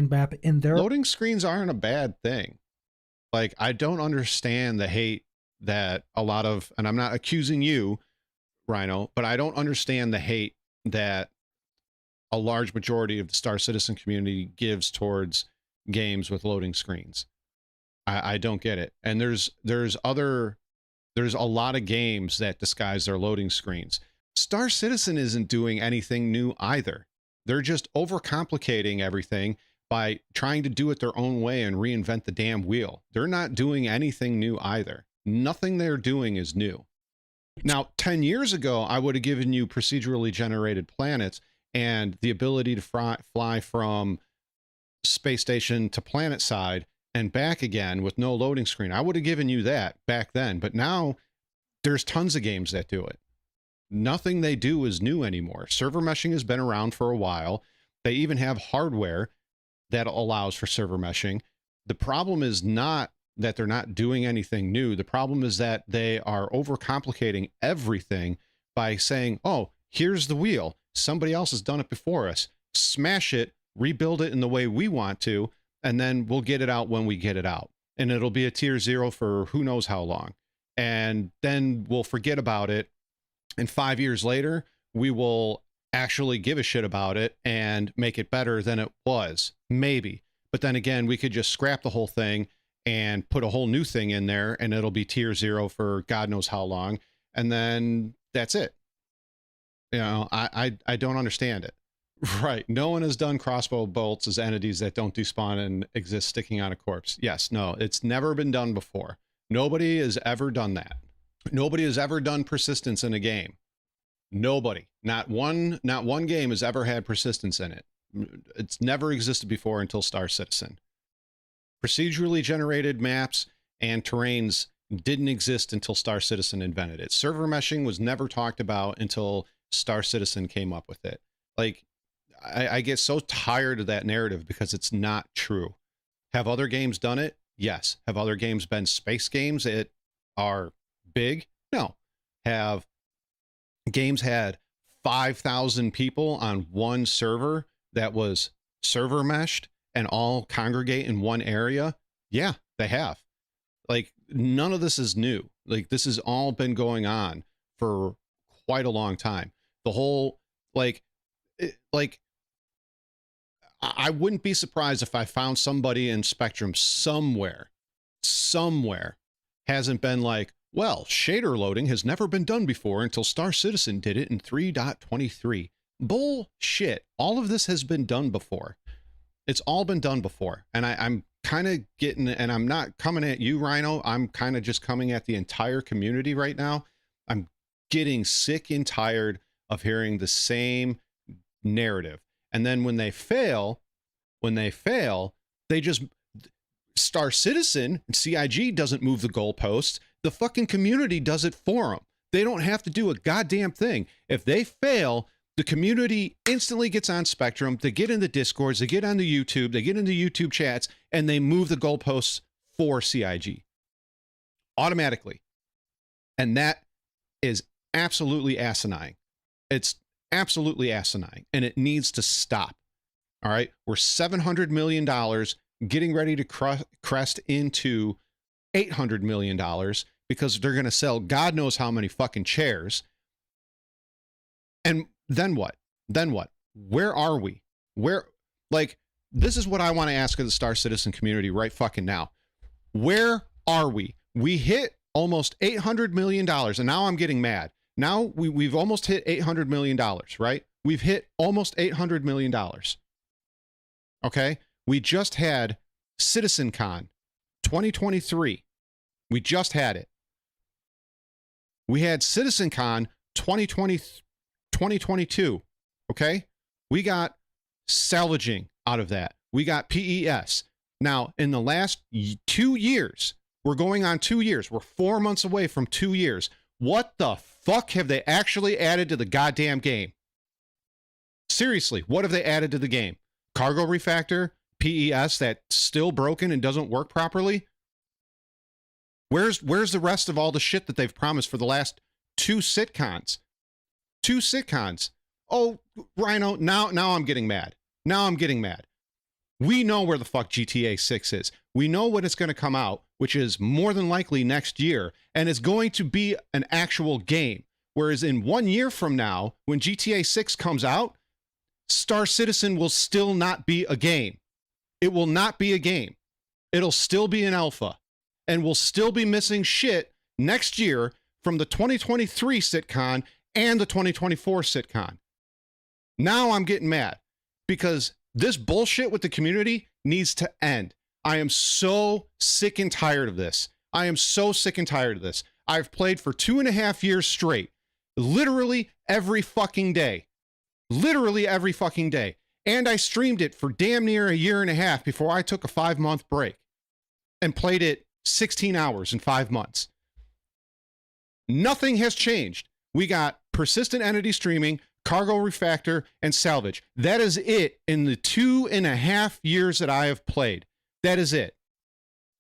map in their Loading screens aren't a bad thing. Like, I don't understand the hate that a lot of, and I'm not accusing you, Rhino, but I don't understand the hate that a large majority of the Star Citizen community gives towards games with loading screens. I don't get it. And there's a lot of games that disguise their loading screens. Star Citizen isn't doing anything new either. They're just overcomplicating everything by trying to do it their own way and reinvent the damn wheel. They're not doing anything new either. Nothing they're doing is new. Now, 10 years ago, I would have given you procedurally generated planets and the ability to fly from space station to planet side and back again with no loading screen. I would have given you that back then, but now there's tons of games that do it. Nothing they do is new anymore. Server meshing has been around for a while. They even have hardware that allows for server meshing. The problem is not that they're not doing anything new. The problem is that they are overcomplicating everything by saying, oh, here's the wheel. Somebody else has done it before us. Smash it, rebuild it in the way we want to, and then we'll get it out when we get it out. And it'll be a tier 0 for who knows how long. And then we'll forget about it. And 5 years later, we will actually give a shit about it and make it better than it was. Maybe. But then again, we could just scrap the whole thing and put a whole new thing in there, and it'll be tier 0 for God knows how long. And then that's it. You know, I don't understand it. Right. No one has done crossbow bolts as entities that don't despawn and exist sticking on a corpse. Yes. No, it's never been done before. Nobody has ever done that. Nobody has ever done persistence in a game. Nobody. Not one game has ever had persistence in it. It's never existed before until Star Citizen. Procedurally generated maps and terrains didn't exist until Star Citizen invented it. Server meshing was never talked about until Star Citizen came up with it. Like, I get so tired of that narrative because it's not true. Have other games done it? Yes. Have other games been space games that are big? No. Have games had 5,000 people on one server that was server meshed and all congregate in one area? Yeah, they have. Like, none of this is new. Like, this has all been going on for quite a long time. The whole, I wouldn't be surprised if I found somebody in Spectrum somewhere hasn't been like, well, shader loading has never been done before until Star Citizen did it in 3.23. Bullshit. All of this has been done before. It's all been done before. And I'm kind of getting, and I'm not coming at you, Rhino. I'm kind of just coming at the entire community right now. I'm getting sick and tired of hearing the same narrative. And then when they fail, they just, Star Citizen and CIG doesn't move the goalposts. The fucking community does it for them. They don't have to do a goddamn thing. If they fail, the community instantly gets on Spectrum. They get in the Discords, they get on the YouTube, they get into YouTube chats, and they move the goalposts for CIG automatically. And that is absolutely asinine. It's absolutely asinine, and it needs to stop. All right, we're $700 million getting ready to crest into $800 million because they're going to sell God knows how many fucking chairs. And then what? Where are we? This is what I want to ask of the Star Citizen community right fucking now. Where are we? We hit almost $800 million, and now I'm getting mad. Now we've almost hit $800 million, right? We've hit almost $800 million. Okay? We just had CitizenCon 2023. We just had it. We had CitizenCon 2022. Okay? We got salvaging out of that. We got PES. Now, in the last 2 years, we're going on 2 years. We're 4 months away from 2 years. What the fuck have they actually added to the goddamn game? Seriously, what have they added to the game? Cargo refactor? PES that's still broken and doesn't work properly? Where's the rest of all the shit that they've promised for the last two sitcons? Oh, Rhino, now I'm getting mad. We know where the fuck GTA 6 is. We know when it's going to come out, which is more than likely next year, and it's going to be an actual game. Whereas in 1 year from now, when GTA 6 comes out, Star Citizen will still not be a game. It will not be a game. It'll still be an alpha. And we'll still be missing shit next year from the 2023 SitCon and the 2024 SitCon. Now I'm getting mad because this bullshit with the community needs to end. I am so sick and tired of this. I am so sick and tired of this. I've played for 2.5 years straight, literally every fucking day. Literally every fucking day. And I streamed it for damn near 1.5 years before I took a 5-month break and played it 16 hours in 5 months. Nothing has changed. We got persistent entity streaming, cargo refactor, and salvage. That is it in the 2.5 years that I have played. That is it.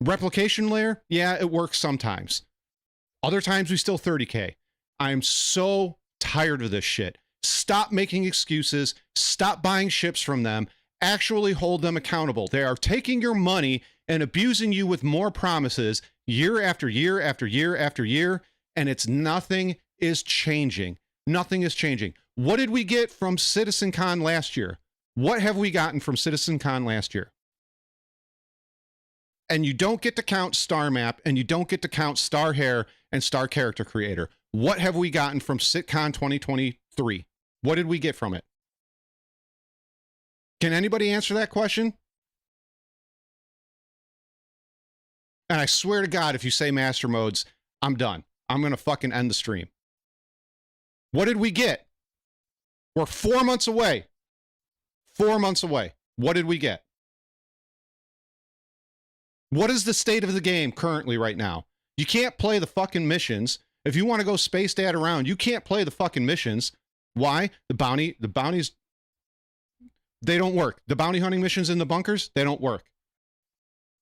Replication layer, yeah, it works sometimes. Other times we still 30K. I'm so tired of this shit. Stop making excuses. Stop buying ships from them. Actually hold them accountable. They are taking your money and abusing you with more promises year after year after year after year, and it's nothing is changing. Nothing is changing. What did we get from CitizenCon last year? What have we gotten from CitizenCon last year? And you don't get to count Star Map, and you don't get to count Star Hair and Star Character Creator. What have we gotten from SitCon 2023? What did we get from it? Can anybody answer that question? And I swear to God, if you say master modes, I'm done. I'm going to fucking end the stream. What did we get? We're 4 months away. 4 months away. What did we get? What is the state of the game currently right now? You can't play the fucking missions. If you want to go space dad around, you can't play the fucking missions. Why? The bounties, they don't work. The bounty hunting missions in the bunkers, they don't work.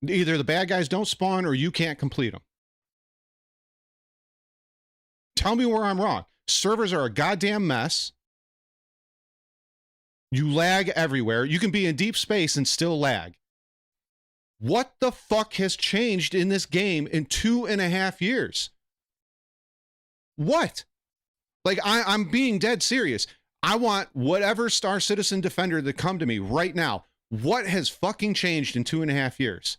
Either the bad guys don't spawn or you can't complete them. Tell me where I'm wrong. Servers are a goddamn mess. You lag everywhere. You can be in deep space and still lag. What the fuck has changed in this game in 2.5 years? What? Like, I'm being dead serious. I want whatever Star Citizen Defender to come to me right now. What has fucking changed in 2.5 years?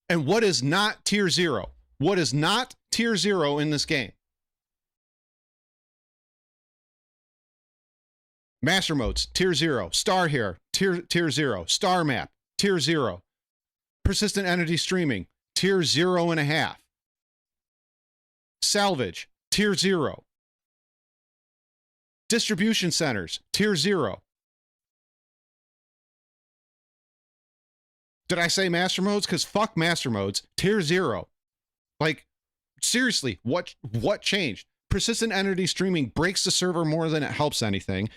And what is not tier 0? What is not tier 0 in this game? Master modes, tier 0. Star Hair, tier 0. Star Map, tier 0. Persistent entity streaming, tier 0.5. Salvage, tier 0. Distribution centers, tier 0. Did I say master modes? Because fuck master modes, tier 0. Like, seriously, what changed? Persistent entity streaming breaks the server more than it helps anything.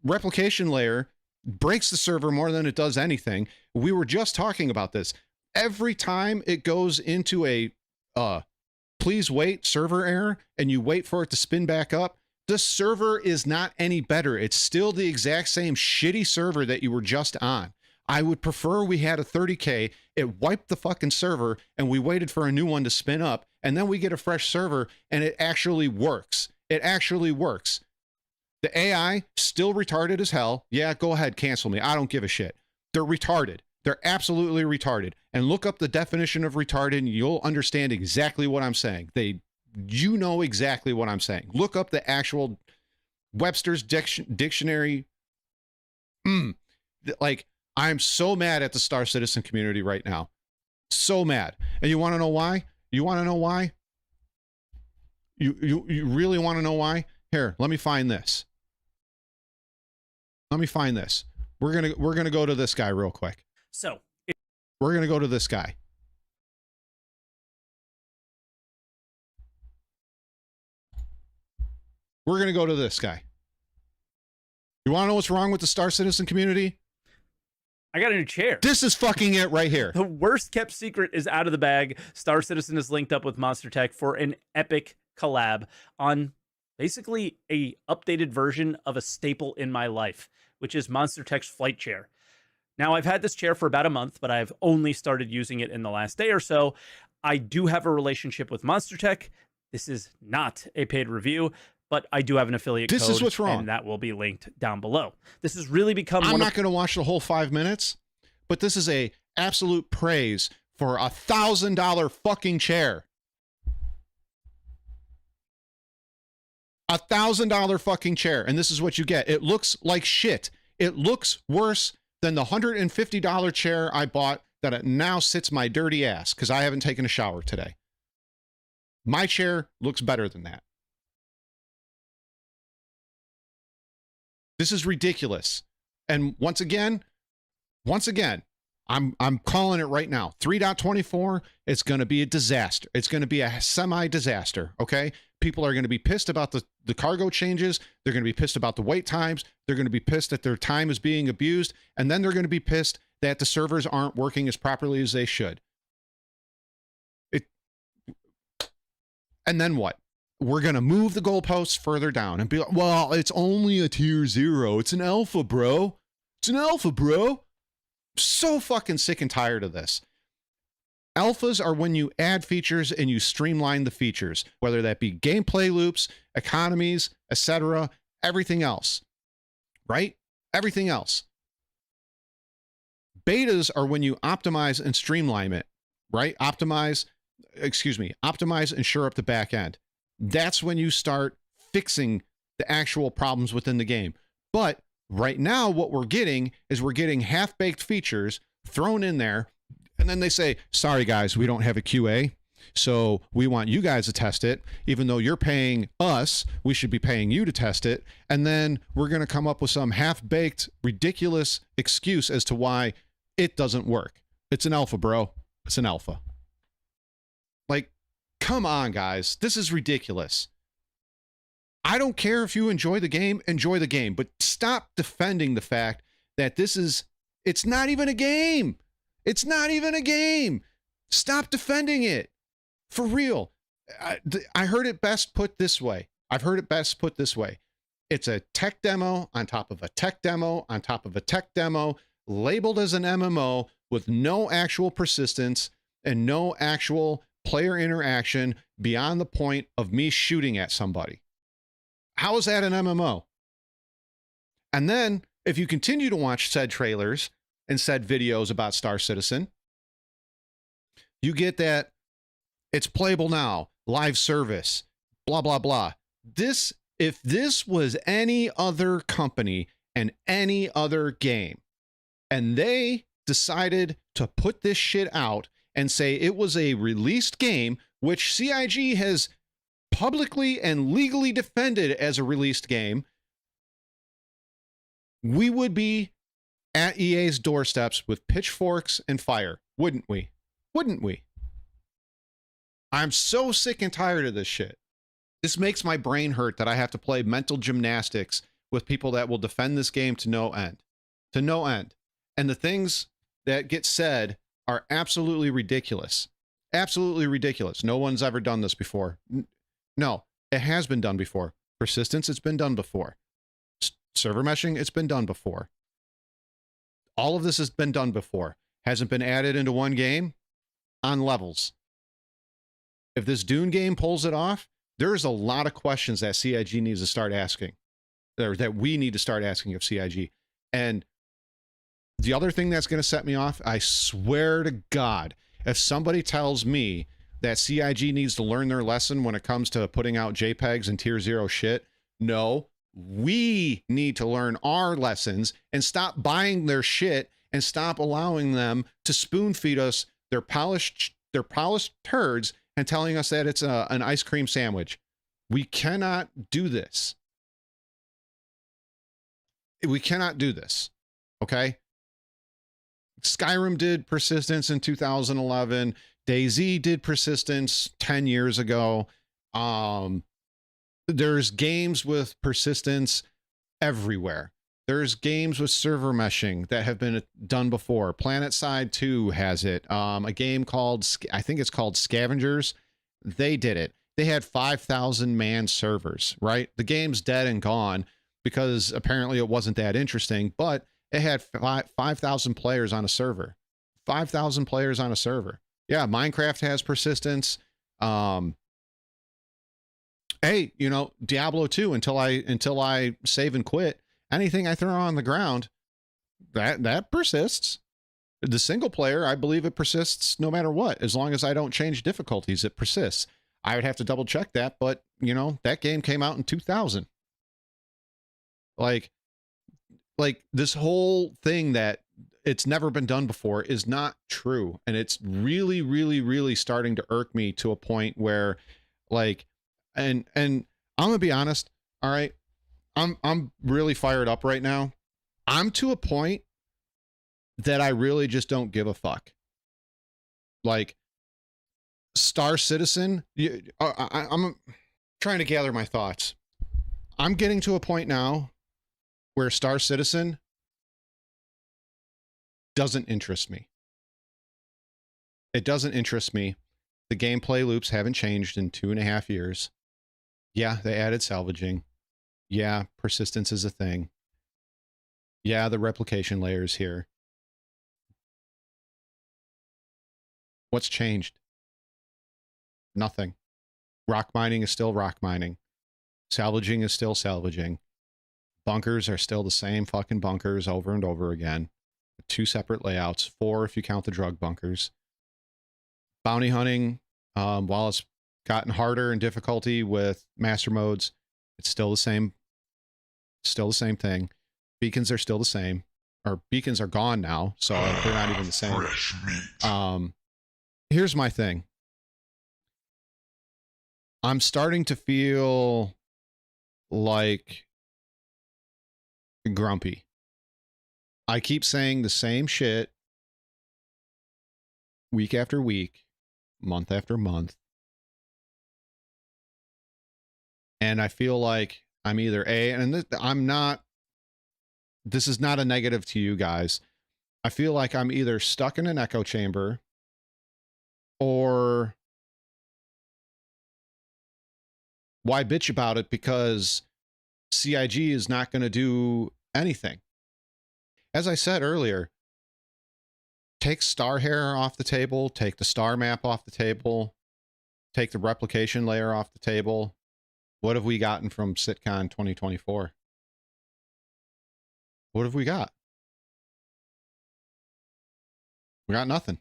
Replication layer breaks the server more than it does anything. We were just talking about this. Every time it goes into a please wait server error and you wait for it to spin back up, the server is not any better. It's still the exact same shitty server that you were just on. I would prefer we had a 30K, it wiped the fucking server, and we waited for a new one to spin up, and then we get a fresh server, and it actually works. It actually works. The AI, still retarded as hell. Yeah, go ahead, cancel me. I don't give a shit. They're retarded. They're absolutely retarded. And look up the definition of retarded, and you'll understand exactly what I'm saying. You know exactly what I'm saying. Look up the actual Webster's dictionary. Like, I'm so mad at the Star Citizen community right now. So mad. And you want to know why? You want to know why? You really want to know why? Here, let me find this. Let me find this. We're gonna go to this guy real quick. So we're gonna go to this guy. We're gonna go to this guy. You want to know what's wrong with the Star Citizen community? I got a new chair. This is fucking it right here. The worst kept secret is out of the bag. Star Citizen is linked up with Monster Tech for an epic collab on basically a updated version of a staple in my life. which is Monster Tech's flight chair. Now, I've had this chair for about a month, but I've only started using it in the last day or so. I do have a relationship with Monster Tech. This is not a paid review, but I do have an affiliate code. This is what's wrong. And that will be linked down below. This has really become I'm not going to watch the whole 5 minutes, but this is a absolute praise for $1,000 fucking chair. $1,000 fucking chair. And this is what you get. It looks like shit. It looks worse than the $150 chair I bought that it now sits my dirty ass because I haven't taken a shower today. My chair looks better than that. This is ridiculous. And once again, I'm calling it right now. 3.24, it's going to be a disaster. It's going to be a semi-disaster, okay? People are going to be pissed about the cargo changes. They're going to be pissed about the wait times. They're going to be pissed that their time is being abused. And then they're going to be pissed that the servers aren't working as properly as they should. And then what? We're going to move the goalposts further down and be like, well, it's only a tier 0. It's an alpha, bro. It's an alpha, bro. So fucking sick and tired of this. Alphas are when you add features and you streamline the features, whether that be gameplay loops, economies, etc., everything else, right? Everything else. Betas are when you optimize and streamline it, right? Optimize and shore up the back end. That's when you start fixing the actual problems within the game. But right now, what we're getting is half-baked features thrown in there, and then they say, sorry guys, we don't have a QA, so we want you guys to test it. Even though you're paying us, we should be paying you to test it. And then we're going to come up with some half-baked, ridiculous excuse as to why it doesn't work. It's an alpha, bro. It's an alpha. Like, come on, guys. This is ridiculous. I don't care if you enjoy the game, but stop defending the fact that it's not even a game. It's not even a game. Stop defending it. For real. I heard it best put this way. It's a tech demo on top of a tech demo on top of a tech demo, labeled as an MMO with no actual persistence and no actual player interaction beyond the point of me shooting at somebody. How is that an MMO? And then, if you continue to watch said trailers and said videos about Star Citizen, you get that it's playable now, live service, blah, blah, blah. If this was any other company and any other game, and they decided to put this shit out and say it was a released game, which CIG has publicly and legally defended as a released game, we would be at EA's doorsteps with pitchforks and fire, wouldn't we? Wouldn't we? I'm so sick and tired of this shit. This makes my brain hurt that I have to play mental gymnastics with people that will defend this game to no end. To no end. And the things that get said are absolutely ridiculous. Absolutely ridiculous. No one's ever done this before. No, it has been done before. Persistence, it's been done before. Server meshing, it's been done before. All of this has been done before. Hasn't been added into one game on levels. If this Dune game pulls it off, there's a lot of questions that CIG needs to start asking, or that we need to start asking of CIG. And the other thing that's going to set me off, I swear to God, if somebody tells me that CIG needs to learn their lesson when it comes to putting out JPEGs and tier 0 shit, no, we need to learn our lessons and stop buying their shit and stop allowing them to spoon feed us their polished turds and telling us that it's an ice cream sandwich. We cannot do this. We cannot do this. Okay? Skyrim did persistence in 2011. DayZ did persistence 10 years ago. There's games with persistence everywhere. There's games with server meshing that have been done before. PlanetSide 2 has it. A game called, I think it's called Scavengers. They did it. They had 5,000 man servers, right? The game's dead and gone, because apparently it wasn't that interesting, but it had 5,000 players on a server. 5,000 players on a server. Yeah, Minecraft has persistence. Hey, you know, Diablo 2, until I save and quit, anything I throw on the ground, that persists. The single player, I believe it persists no matter what. As long as I don't change difficulties, it persists. I would have to double check that, but you know, that game came out in 2000. Like this whole thing that it's never been done before is not true. And it's really, really, really starting to irk me to a point where, like, and I'm gonna be honest, all right, I'm really fired up right now. I'm to a point that I really just don't give a fuck. Like, Star Citizen, I'm trying to gather my thoughts. I'm getting to a point now where Star Citizen doesn't interest me. It doesn't interest me. The gameplay loops haven't changed in 2.5 years. Yeah, they added salvaging. Yeah, persistence is a thing. Yeah, the replication layer is here. What's changed? Nothing. Rock mining is still rock mining. Salvaging is still salvaging. Bunkers are still the same fucking bunkers over and over again. 2 separate layouts, 4 if you count the drug bunkers. Bounty hunting, while it's gotten harder in difficulty with master modes, it's still the same. Still the same thing. Beacons are still the same. Or beacons are gone now, so they're not even the same. Here's my thing. I'm starting to feel like grumpy. I keep saying the same shit week after week, month after month. And I feel like I'm either this is not a negative to you guys. I feel like I'm either stuck in an echo chamber or why bitch about it, because CIG is not going to do anything. As I said earlier, take star hair off the table, take the star map off the table, take the replication layer off the table. What have we gotten from SitCon 2024? What have we got? We got nothing.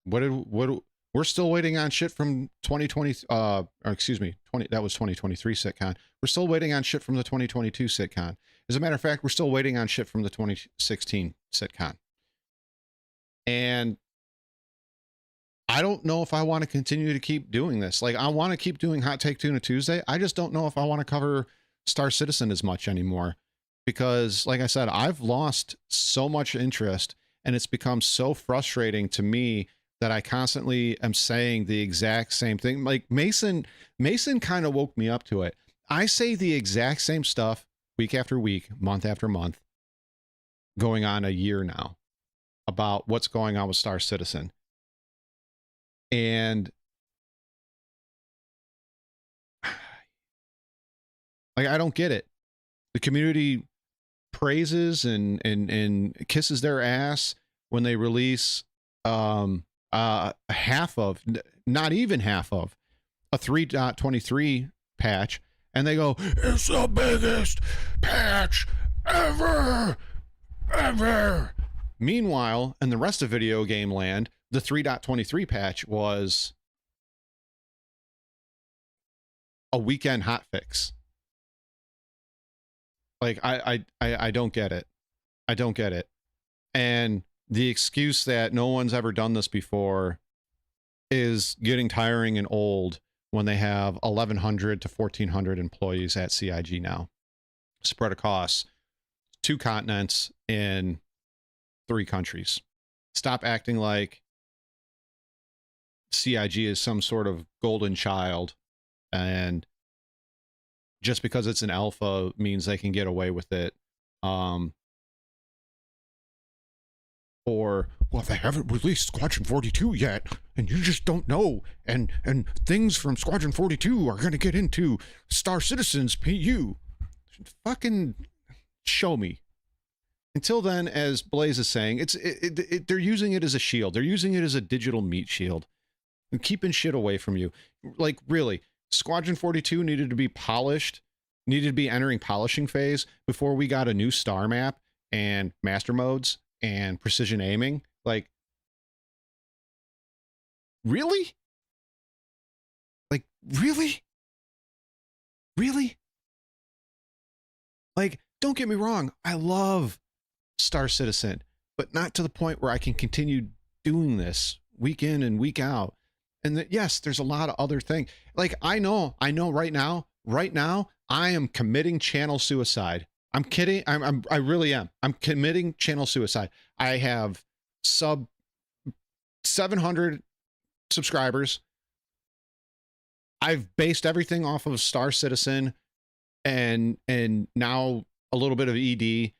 We're still waiting on shit from 2020, that was 2023 SitCon. We're still waiting on shit from the 2022 SitCon. As a matter of fact, we're still waiting on shit from the 2016 SitCon. And I don't know if I want to continue to keep doing this. Like, I want to keep doing Hot Take Tuna Tuesday. I just don't know if I want to cover Star Citizen as much anymore. Because, like I said, I've lost so much interest, and it's become so frustrating to me that I constantly am saying the exact same thing. Like, Mason kind of woke me up to it. I say the exact same stuff week after week, month after month, going on a year now, about what's going on with Star Citizen. And like, I don't get it. The community praises and kisses their ass when they release half of, not even half of, a 3.23 patch, and they go, it's the biggest patch ever. Meanwhile, in the rest of video game land, the 3.23 patch was a weekend hotfix. Like, I don't get it. I don't get it. And the excuse that no one's ever done this before is getting tiring and old when they have 1,100 to 1,400 employees at CIG now, spread across 2 continents in 3 countries. Stop acting like CIG is some sort of golden child, and just because it's an alpha means they can get away with it. Or, well, they haven't released Squadron 42 yet, and you just don't know. And things from Squadron 42 are going to get into Star Citizen's PU. fucking show me. Until then, as Blaze is saying, they're using it as a shield. They're using it as a digital meat shield. And keeping shit away from you. Like, really, Squadron 42 needed to be polished, needed to be entering polishing phase before we got a new star map and master modes and precision aiming. Like, really? Like, really? Really? Like, don't get me wrong. I love Star Citizen, but not to the point where I can continue doing this week in and week out. And that, yes, there's a lot of other things. Like, I know right now, I am committing channel suicide. I'm kidding. I really am. I'm committing channel suicide. I have sub 700 subscribers. I've based everything off of Star Citizen and now a little bit of ED.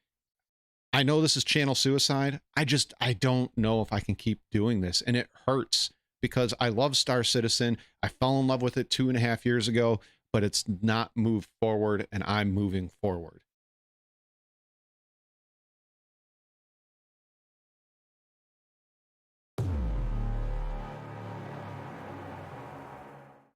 I know this is channel suicide. I don't know if I can keep doing this, and it hurts because I love Star Citizen. I fell in love with it 2.5 years ago, but it's not moved forward, and I'm moving forward.